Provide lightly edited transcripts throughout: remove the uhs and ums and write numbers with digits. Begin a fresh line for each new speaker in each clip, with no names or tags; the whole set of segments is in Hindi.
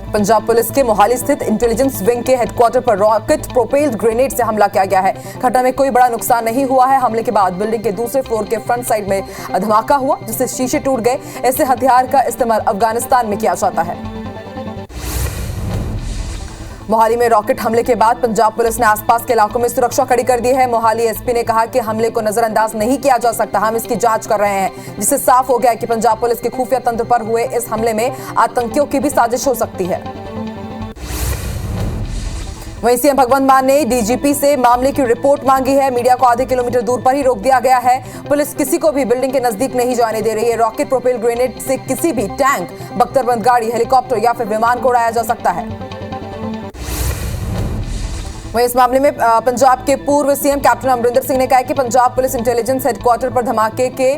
पंजाब पुलिस के मोहाली स्थित इंटेलिजेंस विंग के हेडक्वार्टर पर रॉकेट प्रोपेल्ड ग्रेनेड से हमला किया गया है। घटना में कोई बड़ा नुकसान नहीं हुआ है। हमले के बाद बिल्डिंग के दूसरे फ्लोर के फ्रंट साइड में धमाका हुआ, जिससे शीशे टूट गए। ऐसे हथियार का इस्तेमाल अफगानिस्तान में किया जाता है। मोहाली में रॉकेट हमले के बाद पंजाब पुलिस ने आसपास के इलाकों में सुरक्षा कड़ी कर दी है। मोहाली एसपी ने कहा कि हमले को नजरअंदाज नहीं किया जा सकता, हम इसकी जांच कर रहे हैं, जिससे साफ हो गया कि पंजाब पुलिस के खुफिया तंत्र पर हुए इस हमले में आतंकियों की भी साजिश हो सकती है। वहीं सीएम भगवंत मान ने डीजीपी से मामले की रिपोर्ट मांगी है। मीडिया को आधे किलोमीटर दूर पर ही रोक दिया गया है। पुलिस किसी को भी बिल्डिंग के नजदीक नहीं जाने दे रही है। रॉकेट प्रोपेल ग्रेनेड से किसी भी टैंक, बख्तरबंद गाड़ी, हेलीकॉप्टर या फिर विमान को उड़ाया जा सकता है। वहीं इस मामले में पंजाब के पूर्व सीएम कैप्टन अमरिंदर सिंह ने कहा कि पंजाब पुलिस इंटेलिजेंस हेडक्वार्टर पर धमाके के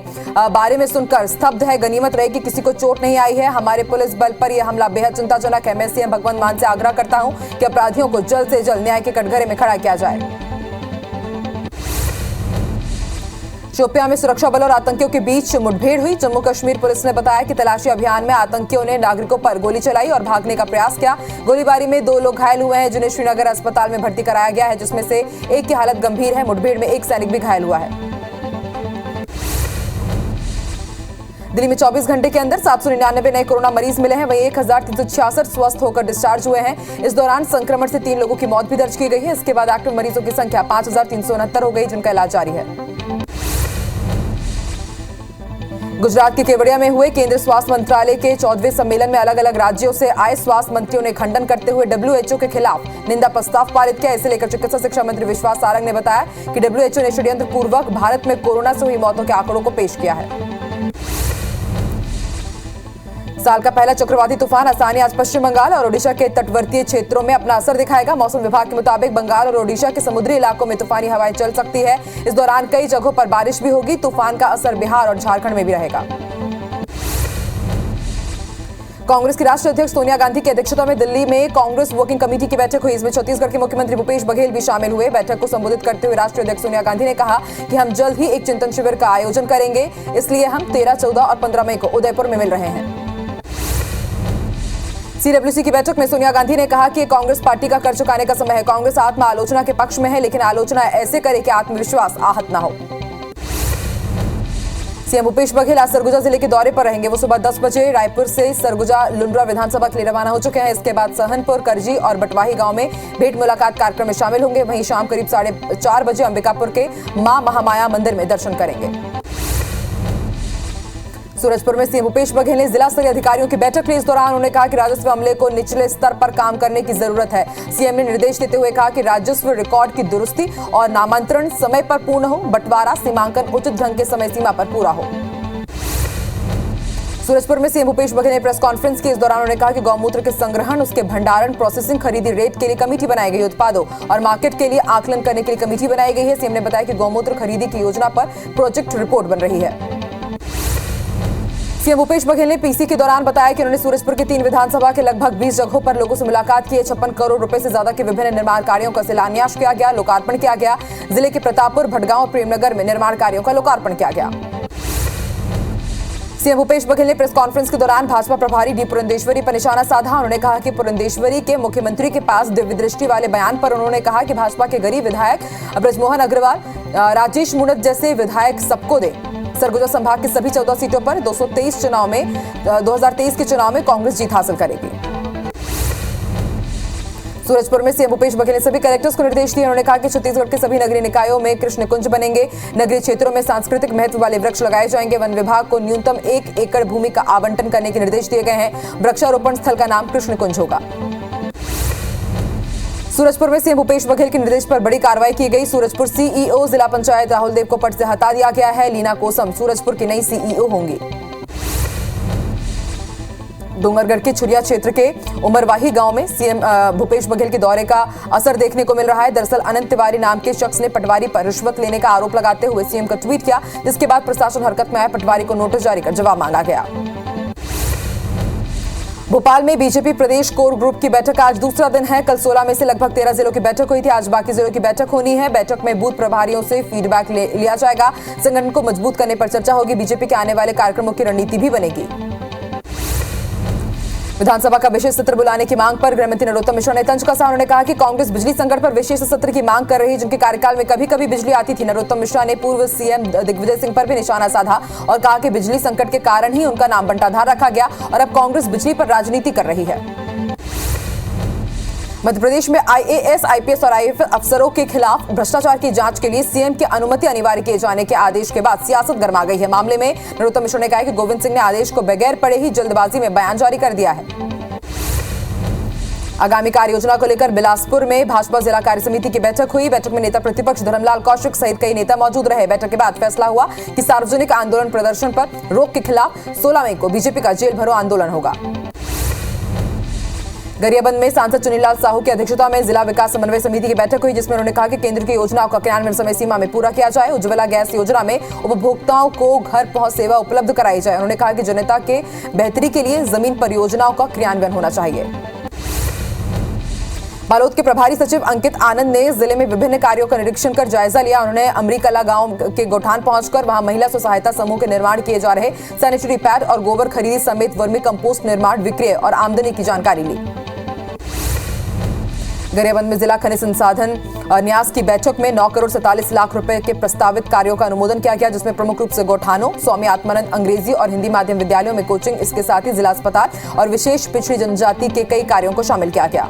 बारे में सुनकर स्तब्ध है। गनीमत रहे कि किसी को चोट नहीं आई है। हमारे पुलिस बल पर यह हमला बेहद चिंताजनक है। मैं सीएम भगवंत मान से आग्रह करता हूं कि अपराधियों को जल्द से जल्द न्याय के कटघरे में खड़ा किया जाए। शोपियां में सुरक्षा बल और आतंकियों के बीच मुठभेड़ हुई। जम्मू कश्मीर पुलिस ने बताया कि तलाशी अभियान में आतंकियों ने नागरिकों पर गोली चलाई और भागने का प्रयास किया। गोलीबारी में 2 लोग घायल हुए हैं, जिन्हें श्रीनगर अस्पताल में भर्ती कराया गया है, जिसमें से एक की हालत गंभीर है। मुठभेड़ में एक सैनिक भी घायल हुआ है। दिल्ली में 24 घंटे के अंदर 799 नए कोरोना मरीज मिले हैं। वहीं 1366 स्वस्थ होकर डिस्चार्ज हुए हैं। इस दौरान संक्रमण से 3 लोगों की मौत भी दर्ज की गई है। इसके बाद एक्टिव मरीजों की संख्या 5369 हो गई, जिनका इलाज जारी है। गुजरात के केवड़िया में हुए केंद्रीय स्वास्थ्य मंत्रालय के 14वें सम्मेलन में अलग अलग राज्यों से आए स्वास्थ्य मंत्रियों ने खंडन करते हुए डब्ल्यूएचओ के खिलाफ निंदा प्रस्ताव पारित किया। इसे लेकर चिकित्सा शिक्षा मंत्री विश्वास सारंग ने बताया कि डब्ल्यूएचओ ने षड्यंत्र पूर्वक भारत में कोरोना से हुई मौतों के आंकड़ों को पेश किया है। साल का पहला चक्रवाती तूफान आसानी आज पश्चिम बंगाल और ओडिशा के तटवर्तीय क्षेत्रों में अपना असर दिखाएगा। मौसम विभाग के मुताबिक बंगाल और ओडिशा के समुद्री इलाकों में तूफानी हवाएं चल सकती है। इस दौरान कई जगहों पर बारिश भी होगी। तूफान का असर बिहार और झारखंड में भी रहेगा। कांग्रेस की राष्ट्रीय अध्यक्ष सोनिया गांधी की अध्यक्षता में दिल्ली में कांग्रेस वर्किंग कमेटी की बैठक हुई। इसमें छत्तीसगढ़ के मुख्यमंत्री भूपेश बघेल भी शामिल हुए। बैठक को संबोधित करते हुए राष्ट्रीय अध्यक्ष सोनिया गांधी ने कहा कि हम जल्द ही एक चिंतन शिविर का आयोजन करेंगे, इसलिए हम 13, 14 और 15 मई को उदयपुर में मिल रहे हैं। सीडब्ल्यूसी की बैठक में सोनिया गांधी ने कहा कि कांग्रेस पार्टी का कर चुकाने का समय है। कांग्रेस आत्म आलोचना के पक्ष में है, लेकिन आलोचना ऐसे करे कि आत्मविश्वास आहत न हो। सीएम भूपेश बघेल आज सरगुजा जिले के दौरे पर रहेंगे। वो सुबह 10 बजे रायपुर से सरगुजा लुंड्रा विधानसभा के लिए रवाना हो चुके हैं। इसके बाद सहनपुर, करजी और बटवाही गांव में भेंट मुलाकात कार्यक्रम में शामिल होंगे। वहीं शाम करीब 4:30 बजे अंबिकापुर के मां महामाया मंदिर में दर्शन करेंगे। सूरजपुर में सीएम भूपेश बघेल ने जिला स्तरीय अधिकारियों की बैठक ली। इस दौरान उन्होंने कहा कि राजस्व अमले को निचले स्तर पर काम करने की जरूरत है। सीएम ने निर्देश देते हुए कहा कि राजस्व रिकॉर्ड की दुरुस्ती और नामांतरण समय पर पूर्ण हो, बंटवारा सीमांकन उचित ढंग के समय सीमा पर पूरा हो। सूरजपुर में सीएम भूपेश बघेल ने प्रेस कॉन्फ्रेंस की। इस दौरान उन्होंने कहा कि गौमूत्र के संग्रहण, उसके भंडारण, प्रोसेसिंग, खरीदी, रेट के लिए कमेटी बनाई गई। उत्पादों और मार्केट के लिए आकलन करने के लिए कमेटी बनाई गई है। सीएम ने बताया कि गौमूत्र खरीदी की योजना पर प्रोजेक्ट रिपोर्ट बन रही है। सीएम भूपेश बघेल ने पीसी के दौरान बताया कि उन्होंने सूरजपुर के 3 विधानसभा के लगभग 20 जगहों पर लोगों से मुलाकात की है। 56 करोड़ रुपए से ज्यादा के विभिन्न निर्माण कार्यों का शिलान्यास किया गया, लोकार्पण किया गया। जिले के प्रतापपुर, भटगांव और प्रेमनगर में निर्माण कार्यों का लोकार्पण किया गया। सीएम भूपेश बघेल ने प्रेस कॉन्फ्रेंस के दौरान भाजपा प्रभारी डी पुरंदेश्वरी पर निशाना साधा। उन्होंने कहा कि पुरंदेश्वरी के मुख्यमंत्री के पास दिव्य दृष्टि वाले बयान पर उन्होंने कहा कि भाजपा के गरीब विधायक ब्रजमोहन अग्रवाल, राजेश मुणत जैसे विधायक सबको दे। सरगुजा संभाग की सभी 14 सीटों पर 2023 के चुनाव में कांग्रेस जीत हासिल करेगी। सूरजपुर में सीएम भूपेश बघेल ने सभी कलेक्टर्स को निर्देश दिए। उन्होंने कहा कि छत्तीसगढ़ के सभी नगरीय निकायों में कृष्ण कुंज बनेंगे। नगरीय क्षेत्रों में सांस्कृतिक महत्व वाले वृक्ष लगाए जाएंगे। वन विभाग को न्यूनतम 1 एकड़ भूमि का आवंटन करने के निर्देश दिए गए हैं। वृक्षारोपण स्थल का नाम कृष्ण कुंज होगा। सूरजपुर में सीएम भूपेश बघेल के निर्देश पर बड़ी कार्रवाई की गई। सूरजपुर सीईओ जिला पंचायत राहुल देव को पद से हटा दिया गया है। लीना कोसम सूरजपुर की नई सीईओ होंगी। डोंगरगढ़ के छुरिया क्षेत्र के उमरवाही गांव में सीएम भूपेश बघेल के दौरे का असर देखने को मिल रहा है। दरअसल अनंत तिवारी नाम के शख्स ने पटवारी पर रिश्वत लेने का आरोप लगाते हुए सीएम का ट्वीट किया, जिसके बाद प्रशासन हरकत में आया। पटवारी को नोटिस जारी कर जवाब मांगा गया। भोपाल में बीजेपी प्रदेश कोर ग्रुप की बैठक आज दूसरा दिन है। कल 16 में से लगभग 13 जिलों की बैठक हुई थी। आज बाकी जिलों की बैठक होनी है। बैठक में बूथ प्रभारियों से फीडबैक लिया जाएगा। संगठन को मजबूत करने पर चर्चा होगी। बीजेपी के आने वाले कार्यक्रमों की रणनीति भी बनेगी। विधानसभा का विशेष सत्र बुलाने की मांग पर गृहमंत्री नरोत्तम मिश्रा ने तंज कसा। उन्होंने कहा कि कांग्रेस बिजली संकट पर विशेष सत्र की मांग कर रही है, जिनके कार्यकाल में कभी कभी बिजली आती थी। नरोत्तम मिश्रा ने पूर्व सीएम दिग्विजय सिंह पर भी निशाना साधा और कहा कि बिजली संकट के कारण ही उनका नाम बंटाधार रखा गया और अब कांग्रेस बिजली पर राजनीति कर रही है। मध्य प्रदेश में आईएएस, आईपीएस और आईएफएस अफसरों के खिलाफ भ्रष्टाचार की जांच के लिए सीएम की अनुमति अनिवार्य किए जाने के आदेश के बाद सियासत गरमा गई है। मामले में नरोत्तम मिश्रा ने कहा कि गोविंद सिंह ने आदेश को बगैर पढ़े ही जल्दबाजी में बयान जारी कर दिया है। आगामी कार्य योजना को लेकर बिलासपुर में भाजपा जिला कार्य समिति की बैठक हुई। बैठक में नेता प्रतिपक्ष धर्मलाल कौशिक सहित कई नेता मौजूद रहे। बैठक के बाद फैसला हुआ कि सार्वजनिक आंदोलन प्रदर्शन पर रोक के खिलाफ 16 मई को बीजेपी का जेल भरो आंदोलन होगा। गरियाबंद में सांसद चुनीलाल साहू की अध्यक्षता में जिला विकास समन्वय समिति की बैठक हुई, जिसमें उन्होंने कहा कि केंद्र की योजनाओं का क्रियान्वयन समय सीमा में पूरा किया जाए। उज्ज्वला गैस योजना में उपभोक्ताओं को घर पहुंच सेवा उपलब्ध कराई जाए। उन्होंने कहा कि जनता के बेहतरी के लिए जमीन परियोजनाओं का क्रियान्वयन होना चाहिए। बालोद के प्रभारी सचिव अंकित आनंद ने जिले में विभिन्न कार्यों का निरीक्षण कर जायजा लिया। उन्होंने अमरीकला गांव के गोठान पहुंचकर वहां महिला स्व सहायता समूह के निर्माण किए जा रहे सैनिटरी पैड और गोबर खरीदी समेत वर्मी कंपोस्ट निर्माण, विक्रय और आमदनी की जानकारी ली। गरियाबंद में जिला खनिज संसाधन न्यास की बैठक में 9 करोड़ 47 लाख रुपए के प्रस्तावित कार्यों का अनुमोदन किया गया, जिसमें प्रमुख रूप से गोठानों, स्वामी आत्मानंद अंग्रेजी और हिंदी माध्यम विद्यालयों में कोचिंग, इसके साथ ही जिला अस्पताल और विशेष पिछड़ी जनजाति के कई कार्यों को शामिल किया गया।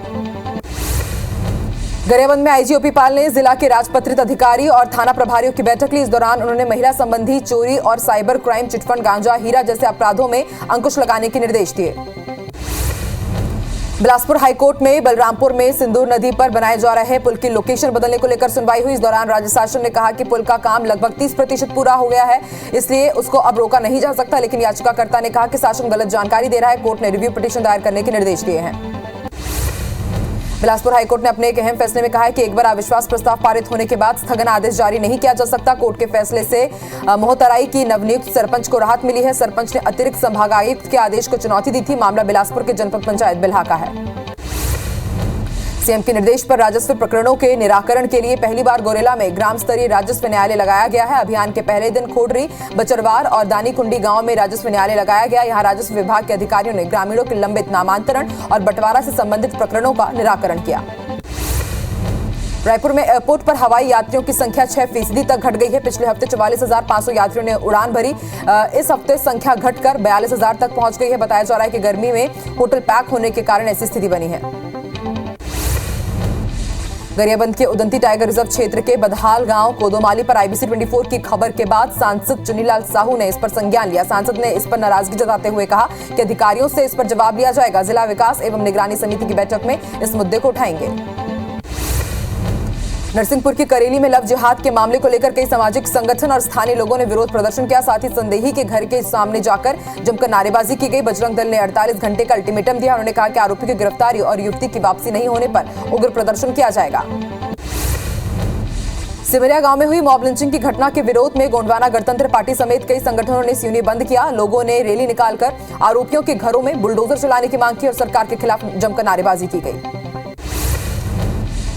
गरियाबंद में आईजी ओपी पाल ने जिला के राजपत्रित अधिकारी और थाना प्रभारियों की बैठक ली। इस दौरान उन्होंने महिला संबंधी चोरी और साइबर क्राइम, चिटफंड, गांजा, हीरा जैसे अपराधों में अंकुश लगाने के निर्देश दिए। बिलासपुर हाईकोर्ट में बलरामपुर में सिंदूर नदी पर बनाए जा रहे पुल की लोकेशन बदलने को लेकर सुनवाई हुई। इस दौरान राज्य शासन ने कहा कि पुल का काम लगभग 30% पूरा हो गया है, इसलिए उसको अब रोका नहीं जा सकता। लेकिन याचिकाकर्ता ने कहा कि शासन गलत जानकारी दे रहा है। कोर्ट ने रिव्यू पिटीशन दायर करने के निर्देश दिए हैं। बिलासपुर हाईकोर्ट ने अपने एक अहम फैसले में कहा है कि एक बार अविश्वास प्रस्ताव पारित होने के बाद स्थगन आदेश जारी नहीं किया जा सकता। कोर्ट के फैसले से मोहतराई की नवनियुक्त सरपंच को राहत मिली है। सरपंच ने अतिरिक्त संभागायुक्त के आदेश को चुनौती दी थी। मामला बिलासपुर के जनपद पंचायत बिल्हा का है। सीएम के निर्देश पर राजस्व प्रकरणों के निराकरण के लिए पहली बार गोरेला में ग्राम स्तरीय राजस्व न्यायालय लगाया गया है। अभियान के पहले दिन खोडरी, बचरवार और दानीकुंडी गांव में राजस्व न्यायालय लगाया गया। यहां राजस्व विभाग के अधिकारियों ने ग्रामीणों के लंबित नामांतरण और बंटवारा से संबंधित प्रकरणों का निराकरण किया। रायपुर में एयरपोर्ट पर हवाई यात्रियों की संख्या 6% तक घट गई है। पिछले हफ्ते 44,500 यात्रियों ने उड़ान भरी। इस हफ्ते संख्या घटकर 42,000 तक पहुंच गई है। बताया जा रहा है कि गर्मी में होटल पैक होने के कारण ऐसी स्थिति बनी है। गरियाबंद के उदंती टाइगर रिजर्व क्षेत्र के बदहाल गांव कोदोमाली पर IBC 24 की खबर के बाद सांसद चुनीलाल साहू ने इस पर संज्ञान लिया। सांसद ने इस पर नाराजगी जताते हुए कहा कि अधिकारियों से इस पर जवाब लिया जाएगा। जिला विकास एवं निगरानी समिति की बैठक में इस मुद्दे को उठाएंगे। नरसिंहपुर की करेली में लव जिहाद के मामले को लेकर कई सामाजिक संगठन और स्थानीय लोगों ने विरोध प्रदर्शन किया। साथ ही संदेही के घर के सामने जाकर जमकर नारेबाजी की गई। बजरंग दल ने 48 घंटे का अल्टीमेटम दिया। उन्होंने कहा कि आरोपी की गिरफ्तारी और युवती की वापसी नहीं होने पर उग्र प्रदर्शन किया जाएगा। सिमरिया गांव में हुई मॉब लिंचिंग की घटना के विरोध में गोंडवाना गणतंत्र पार्टी समेत कई संगठनों ने सिवनी बंद किया। लोगों ने रैली निकालकर आरोपियों के घरों में बुलडोजर चलाने की मांग की और सरकार के खिलाफ जमकर नारेबाजी की गई।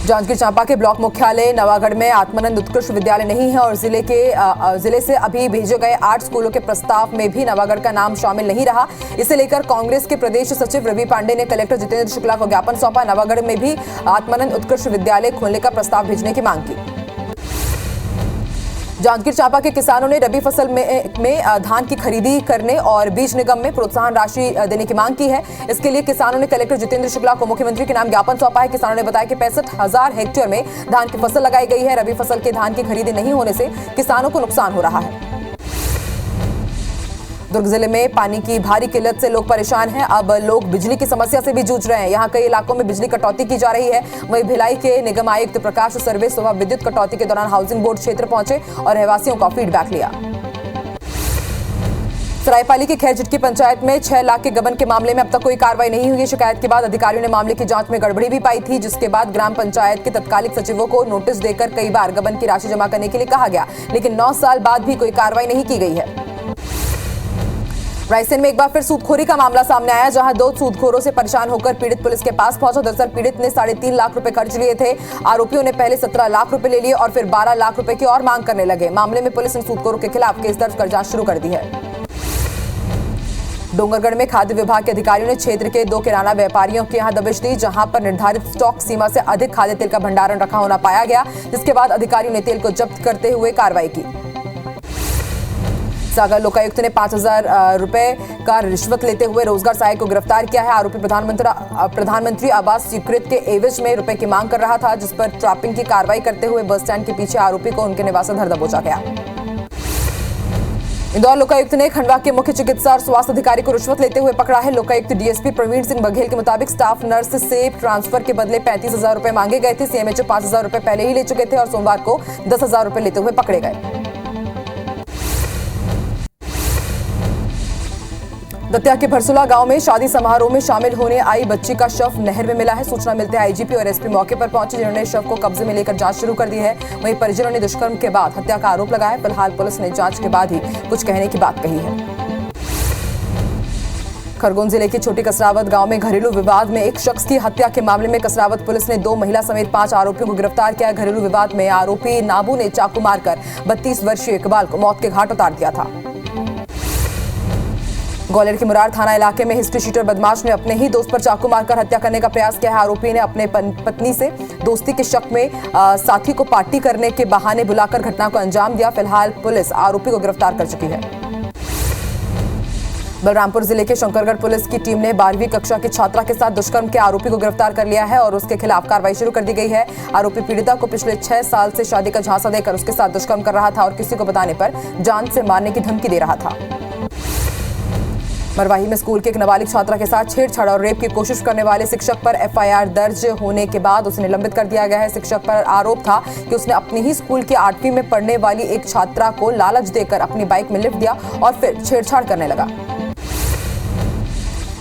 जांजगीर चांपा के ब्लॉक मुख्यालय नवागढ़ में आत्मानंद उत्कृष्ट विद्यालय नहीं है और जिले से अभी भेजे गए 8 स्कूलों के प्रस्ताव में भी नवागढ़ का नाम शामिल नहीं रहा। इसे लेकर कांग्रेस के प्रदेश सचिव रवि पांडे ने कलेक्टर जितेंद्र शुक्ला को ज्ञापन सौंपा। नवागढ़ में भी आत्मानंद उत्कृष्ट विद्यालय खोलने का प्रस्ताव भेजने की मांग की। जांजगीर चांपा के किसानों ने रबी फसल में धान की खरीदी करने और बीज निगम में प्रोत्साहन राशि देने की मांग की है। इसके लिए किसानों ने कलेक्टर जितेंद्र शुक्ला को मुख्यमंत्री के नाम ज्ञापन सौंपा है। किसानों ने बताया कि 65,000 हेक्टेयर में धान की फसल लगाई गई है। रबी फसल के धान की खरीदी नहीं होने से किसानों को नुकसान हो रहा है। दुर्ग जिले में पानी की भारी किल्लत से लोग परेशान हैं। अब लोग बिजली की समस्या से भी जूझ रहे हैं। यहां कई इलाकों में बिजली कटौती की जा रही है। वहीं भिलाई के निगम आयुक्त प्रकाश सर्वे सुबह विद्युत कटौती के दौरान हाउसिंग बोर्ड क्षेत्र पहुंचे और रहवासियों का फीडबैक लिया। सरायपाली की खैरझिटकी पंचायत में 6 लाख के गबन के मामले में अब तक कोई कार्रवाई नहीं हुई। शिकायत के बाद अधिकारियों ने मामले की जांच में गड़बड़ी भी पाई थी, जिसके बाद ग्राम पंचायत के तत्कालिक सचिवों को नोटिस देकर कई बार गबन की राशि जमा करने के लिए कहा गया, लेकिन 9 साल बाद भी कोई कार्रवाई नहीं की गई है। रायसेन में एक बार फिर सूदखोरी का मामला सामने आया, जहां 2 सूदखोरों से परेशान होकर पीड़ित पुलिस के पास पहुंचा। दरअसल पीड़ित ने 3.5 लाख रुपए खर्च लिए थे। आरोपियों ने पहले 17 लाख रुपए ले लिए और फिर 12 लाख रुपए की और मांग करने लगे। मामले में पुलिस ने सूदखोरों के खिलाफ केस दर्ज कर जांच शुरू कर दी है। डोंगरगढ़ में खाद्य विभाग के अधिकारियों ने क्षेत्र के 2 किराना व्यापारियों के यहां दबिश दी, जहां पर निर्धारित स्टॉक सीमा से अधिक खाद्य तेल का भंडारण रखा होना पाया गया, जिसके बाद अधिकारियों ने तेल को जब्त करते हुए कार्रवाई की। सागर लोकायुक्त ने 5,000 रुपए का रिश्वत लेते हुए रोजगार सहायक को गिरफ्तार किया है। आरोपी प्रधानमंत्री आवास स्वीकृत के एवज में रुपए की मांग कर रहा था, जिस पर ट्रैपिंग की कार्रवाई करते हुए बस स्टैंड के पीछे आरोपी को उनके निवास धर दबोचा गया। इंदौर लोकायुक्त ने खंडवा के मुख्य चिकित्सा और स्वास्थ्य अधिकारी को रिश्वत लेते हुए पकड़ा है। लोकायुक्त डीएसपी प्रवीण सिंह बघेल के मुताबिक स्टाफ नर्स से ट्रांसफर के बदले 35,000 रुपए मांगे गए थे। सीएमएचओ 5,000 रुपए पहले ही ले चुके थे और सोमवार को 10,000 रुपए लेते हुए पकड़े गए। दतिया के भरसुला गांव में शादी समारोह में शामिल होने आई बच्ची का शव नहर में मिला है। सूचना मिलते आईजीपी और एसपी मौके पर पहुंचे, जिन्होंने शव को कब्जे में लेकर जांच शुरू कर दी है। वहीं परिजनों ने दुष्कर्म के बाद हत्या का आरोप लगाया। फिलहाल पुलिस ने जांच के बाद ही कुछ कहने की बात कही है। खरगोन जिले के छोटी कसरावत गांव में घरेलू विवाद में एक शख्स की हत्या के मामले में कसरावत पुलिस ने 2 महिला समेत 5 आरोपियों को गिरफ्तार किया। घरेलू विवाद में आरोपी नाबू ने चाकू मारकर 32 वर्षीय इकबाल को मौत के घाट उतार दिया था। ग्वालियर के मुरार थाना इलाके में हिस्ट्री शीटर बदमाश ने अपने ही दोस्त पर चाकू मारकर हत्या करने का प्रयास किया है। आरोपी ने अपने पत्नी से दोस्ती के शक में साथी को पार्टी करने के बहाने बुलाकर घटना को अंजाम दिया। फिलहाल पुलिस आरोपी को गिरफ्तार कर चुकी है। बलरामपुर जिले के शंकरगढ़ पुलिस की टीम ने 12वीं कक्षा की छात्रा के साथ दुष्कर्म के आरोपी को गिरफ्तार कर लिया है और उसके खिलाफ कार्रवाई शुरू कर दी गई है। आरोपी पीड़िता को पिछले 6 साल से शादी का झांसा देकर उसके साथ दुष्कर्म कर रहा था और किसी को बताने पर जान से मारने की धमकी दे रहा था। मरवाही में स्कूल के एक नाबालिग छात्रा के साथ छेड़छाड़ और रेप की कोशिश करने वाले शिक्षक पर एफआईआर दर्ज होने के बाद उसे निलंबित कर दिया गया है। शिक्षक पर आरोप था कि उसने अपनी ही स्कूल की 8वीं में पढ़ने वाली एक छात्रा को लालच देकर अपनी बाइक में लिफ्ट दिया और फिर छेड़छाड़ करने लगा।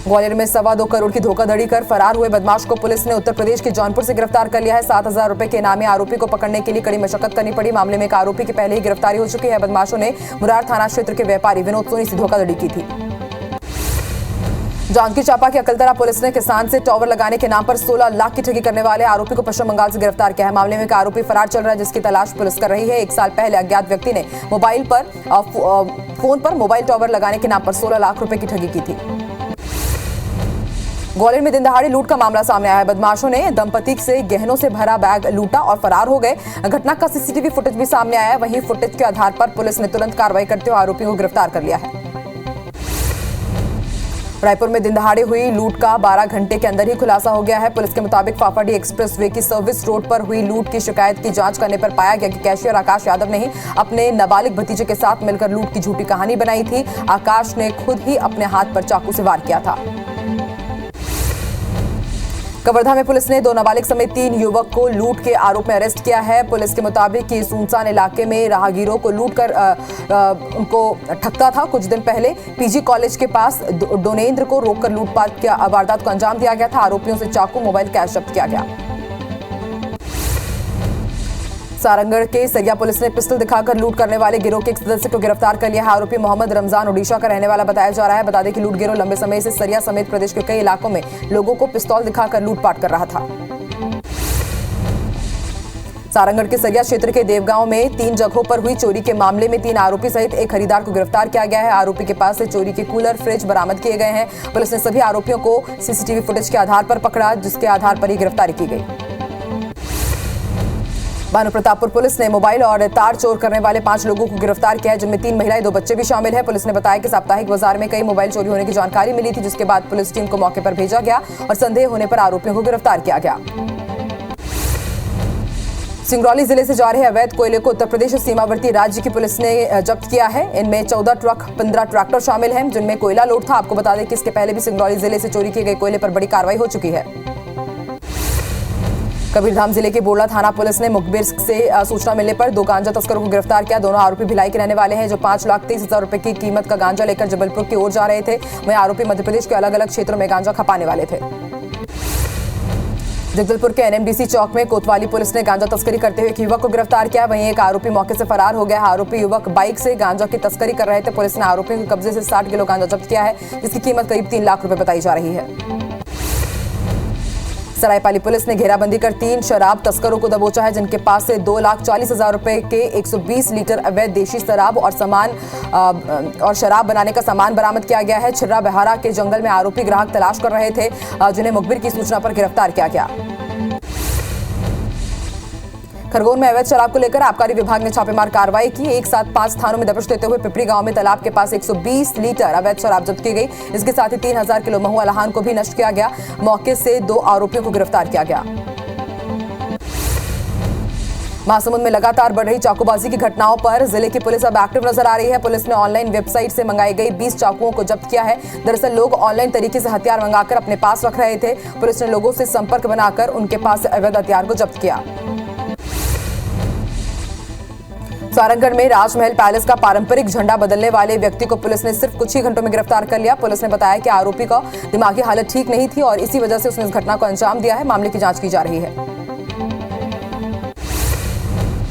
ग्वालियर में 2.25 करोड़ की धोखाधड़ी कर फरार हुए बदमाश को पुलिस ने उत्तर प्रदेश के जौनपुर से गिरफ्तार कर लिया है। 7,000 रुपए के इनामी आरोपी को पकड़ने के लिए कड़ी मशक्कत करनी पड़ी। मामले में एक आरोपी की पहले ही गिरफ्तारी हो चुकी है। बदमाशों ने मुरार थाना क्षेत्र के व्यापारी विनोद सोनी से धोखाधड़ी की थी। जांजगीर चांपा की अकलतरा पुलिस ने किसान से टावर लगाने के नाम पर 16 लाख की ठगी करने वाले आरोपी को पश्चिम बंगाल से गिरफ्तार किया है। मामले में एक आरोपी फरार चल रहा है, जिसकी तलाश पुलिस कर रही है। 1 साल पहले अज्ञात व्यक्ति ने फोन पर मोबाइल टावर लगाने के नाम पर 16 लाख रुपए की ठगी की थी। ग्वालियर में दिन दहाड़े लूट का मामला सामने आया है। बदमाशों ने दंपति से गहनों से भरा बैग लूटा और फरार हो गए। घटना का सीसीटीवी फुटेज भी सामने आया है। वहीं फुटेज के आधार पर पुलिस ने तुरंत कार्रवाई करते हुए आरोपियों को गिरफ्तार कर लिया है। रायपुर में दिन दहाड़े हुई लूट का 12 घंटे के अंदर ही खुलासा हो गया है। पुलिस के मुताबिक फाफाडी एक्सप्रेस वे की सर्विस रोड पर हुई लूट की शिकायत की जांच करने पर पाया गया कि कैशियर आकाश यादव ने ही अपने नाबालिग भतीजे के साथ मिलकर लूट की झूठी कहानी बनाई थी। आकाश ने खुद ही अपने हाथ पर चाकू से वार किया था। कवर्धा में पुलिस ने 2 नाबालिग समेत 3 युवक को लूट के आरोप में अरेस्ट किया है। पुलिस के मुताबिक कि सुनसान इलाके में राहगीरों को लूट कर उनको ठगता था। कुछ दिन पहले पीजी कॉलेज के पास डोनेन्द्र को रोककर लूटपाट की वारदात को अंजाम दिया गया था। आरोपियों से चाकू, मोबाइल, कैश जब्त किया गया। सारंगढ़ के सरिया पुलिस ने पिस्टल दिखाकर लूट करने वाले गिरोह के एक सदस्य को गिरफ्तार कर लिया है। आरोपी मोहम्मद रमजान ओडिशा का रहने वाला बताया जा रहा है। बता दें कि लूट गिरोह लंबे समय से सरिया समेत प्रदेश के कई इलाकों में लोगों को पिस्तौल दिखाकर लूटपाट कर रहा था। सारंगढ़ के सरिया क्षेत्र के देवगांव में 3 जगहों पर हुई चोरी के मामले में 3 आरोपी सहित एक खरीदार को गिरफ्तार किया गया है। आरोपी के पास से चोरी के कूलर, फ्रिज बरामद किए गए हैं। पुलिस ने सभी आरोपियों को सीसीटीवी फुटेज के आधार पर पकड़ा, जिसके आधार पर ही गिरफ्तारी की गई। भानु प्रतापपुर पुलिस ने मोबाइल और तार चोर करने वाले 5 लोगों को गिरफ्तार किया है, जिनमें 3 महिलाएं, 2 बच्चे भी शामिल हैं। पुलिस ने बताया कि साप्ताहिक बाजार में कई मोबाइल चोरी होने की जानकारी मिली थी, जिसके बाद पुलिस टीम को मौके पर भेजा गया और संदेह होने पर आरोपियों को गिरफ्तार किया गया। सिंगरौली जिले से जा रहे अवैध कोयले को उत्तर प्रदेश सीमावर्ती राज्य की पुलिस ने जब्त किया है। इनमें 14 ट्रक, 15 ट्रैक्टर शामिल हैं, जिनमें कोयला लोड था। आपको बता दें कि इसके पहले भी सिंगरौली जिले से चोरी किए गए कोयले पर बड़ी कार्रवाई हो चुकी है। कबीरधाम जिले के बोरला थाना पुलिस ने मुखबिर से सूचना मिलने पर 2 गांजा तस्करों को गिरफ्तार किया। दोनों आरोपी भिलाई के रहने वाले हैं, जो 5,23,000 रुपए की कीमत का गांजा लेकर जबलपुर की ओर जा रहे थे। वहीं आरोपी मध्य प्रदेश के अलग अलग क्षेत्रों में गांजा खपाने वाले थे। जगदलपुर के एनएमडीसी चौक में कोतवाली पुलिस ने गांजा तस्करी करते हुए एक युवक को गिरफ्तार किया। वहीं एक आरोपी मौके से फरार हो गया। आरोपी युवक बाइक से गांजा की तस्करी कर रहे थे। पुलिस ने आरोपियों के कब्जे से 60 किलो गांजा जब्त किया है, जिसकी कीमत करीब 3 लाख रुपए बताई जा रही है। सरायपाली पुलिस ने घेराबंदी कर 3 शराब तस्करों को दबोचा है, जिनके पास से 2,40,000 रुपए के 120 लीटर अवैध देशी शराब और शराब बनाने का सामान बरामद किया गया है। छिर्रा बहारा के जंगल में आरोपी ग्राहक तलाश कर रहे थे, जिन्हें मुखबिर की सूचना पर गिरफ्तार किया गया। खरगोन में अवैध शराब को लेकर आबकारी विभाग ने छापेमार कार्रवाई की। एक साथ 5 थानों में दबिश देते हुए पिपरी गांव में तालाब के पास 120 लीटर अवैध शराब जब्त की गई। इसके साथ ही 3,000 किलो महुआ लहान को भी नष्ट किया गया। मौके से 2 आरोपियों को गिरफ्तार किया गया। महासमुंद में लगातार बढ़ रही चाकूबाजी की घटनाओं पर जिले की पुलिस अब एक्टिव नजर आ रही है। पुलिस ने ऑनलाइन वेबसाइट से मंगाई गई 20 चाकुओं को जब्त किया है। दरअसल लोग ऑनलाइन तरीके से हथियार मंगाकर अपने पास रख रहे थे। पुलिस ने लोगों से संपर्क बनाकर उनके पास से अवैध हथियार को जब्त किया। सारंगगढ़ में राजमहल पैलेस का पारंपरिक झंडा बदलने वाले व्यक्ति को पुलिस ने सिर्फ कुछ ही घंटों में गिरफ्तार कर लिया। पुलिस ने बताया कि आरोपी का दिमागी हालत ठीक नहीं थी और इसी वजह से उसने इस घटना को अंजाम दिया है। मामले की जांच की जा रही है।